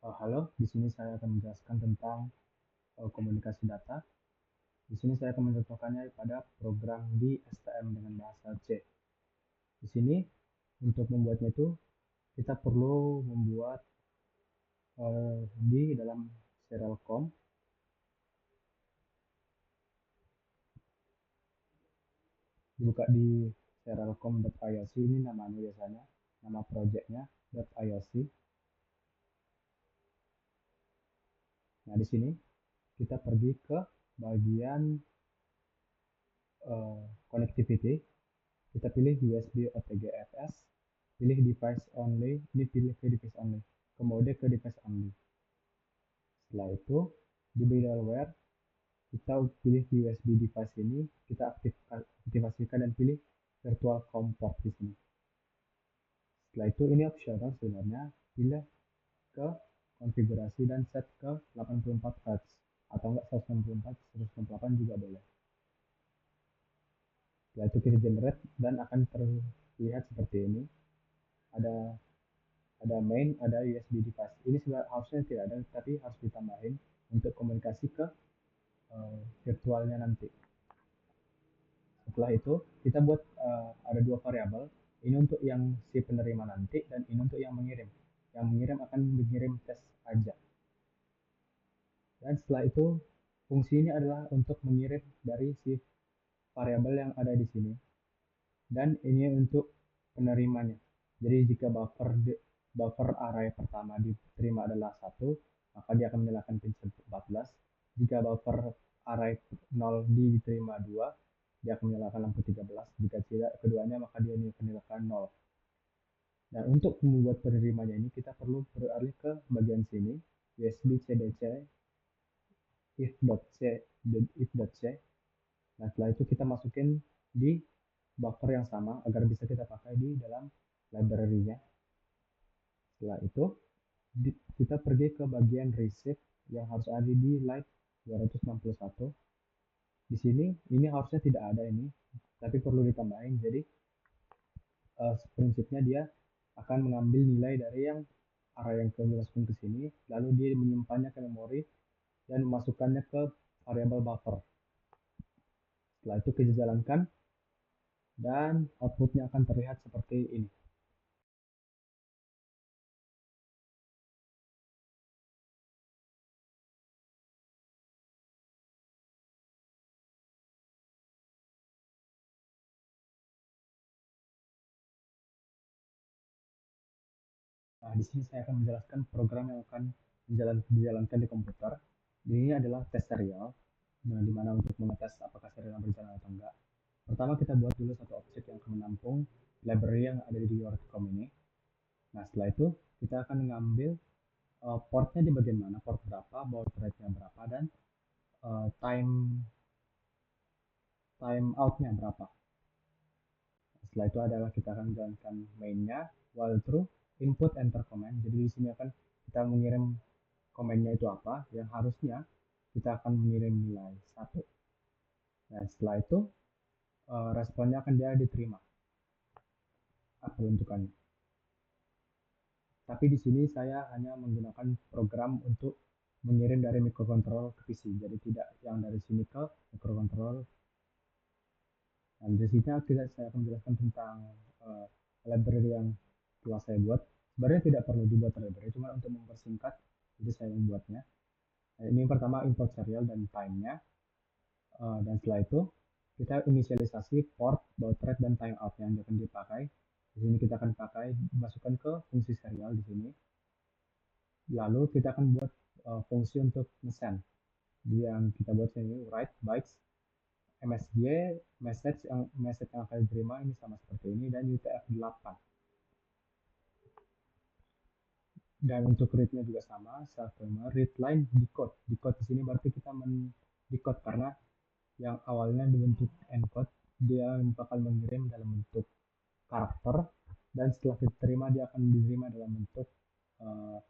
Halo, di sini saya akan menjelaskan tentang komunikasi data. Di sini saya akan mencontohkannya pada program di STM dengan bahasa C. Di sini untuk membuatnya itu kita perlu membuat di dalam serial.com, dibuka di serial.com.ioc, ini namanya biasanya, nama projectnya .ioc. Nah, di sini kita pergi ke bagian connectivity. Kita pilih USB OTG/FS, pilih device only, ini pilih ke device only, ke mode ke device only. Setelah itu di middleware kita pilih di USB device ini, kita aktifasikan dan pilih virtual COM port di sini. Setelah itu ini optional sebenarnya, pilih ke konfigurasi dan set ke 84 Hz atau enggak 164, 128 juga boleh. Setelah itu kita generate dan akan terlihat seperti ini. Ada main, ada USB device. Ini harusnya tidak ada, tapi harus ditambahin untuk komunikasi ke virtualnya nanti. Setelah itu kita buat ada dua variabel. Ini untuk yang si penerima nanti dan ini untuk yang mengirim. Yang mengirim akan mengirim tes aja. Dan setelah itu fungsi ini adalah untuk mengirim dari si variabel yang ada di sini. Dan ini untuk penerimanya. Jadi jika buffer array pertama diterima adalah 1, maka dia akan menyalakan pin 14. Jika buffer array 0 diterima 2, dia akan menyalakan lampu 13. Jika tidak keduanya, maka dia akan menyalakan 0. Dan untuk membuat penerimanya ini kita perlu beralih ke bagian sini, USB cdc if.c. Nah, setelah itu kita masukin di buffer yang sama agar bisa kita pakai di dalam library-nya. Setelah itu kita pergi ke bagian receive yang harus ada di line 261. Di sini ini harusnya tidak ada ini, tapi perlu ditambahin. Jadi prinsipnya dia akan mengambil nilai dari yang array yang kami masukkan ke sini, lalu dia menyimpannya ke memori dan memasukkannya ke variabel buffer. Setelah itu kita jalankan dan outputnya akan terlihat seperti ini. Nah, di sini saya akan menjelaskan program yang akan dijalankan di komputer. Ini adalah tes serial, di mana untuk mengetes apakah serial berjalan atau enggak. Pertama kita buat dulu satu objek yang akan menampung library yang ada di Word.com ini. Nah, setelah itu kita akan mengambil portnya di bagian mana, port berapa, baud rate-nya berapa, dan time out-nya berapa. Setelah itu adalah kita akan menjalankan main-nya while true, input enter command. Jadi di sini akan kita mengirim komennya itu apa, yang harusnya kita akan mengirim nilai 1. Nah, setelah itu responnya akan dia diterima peruntukannya. Tapi di sini saya hanya menggunakan program untuk mengirim dari microcontroller ke PC, jadi tidak yang dari sini ke microcontroller. Dan di sini saya akan menjelaskan tentang library yang telah saya buat. Sebenarnya tidak perlu dibuat library, cuma untuk mempersingkat, jadi saya membuatnya. Nah, ini yang pertama import serial dan time-nya. Dan setelah itu kita inisialisasi port, baud rate, dan timeout yang akan dipakai. Di sini kita akan pakai masukkan ke fungsi serial di sini. Lalu kita akan buat fungsi untuk send. Yang kita buat sini write bytes MSG, message yang akan diterima ini sama seperti ini, dan UTF-8. Dan untuk read-nya juga sama, read line decode. Decode di sini berarti kita decode karena yang awalnya dibentuk encode, dia bakal mengirim dalam bentuk karakter, dan setelah diterima dia akan diterima dalam bentuk uh,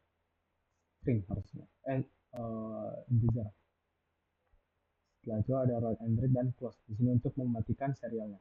string harusnya, integer. Setelah itu ada write and read dan close di sini untuk mematikan serialnya.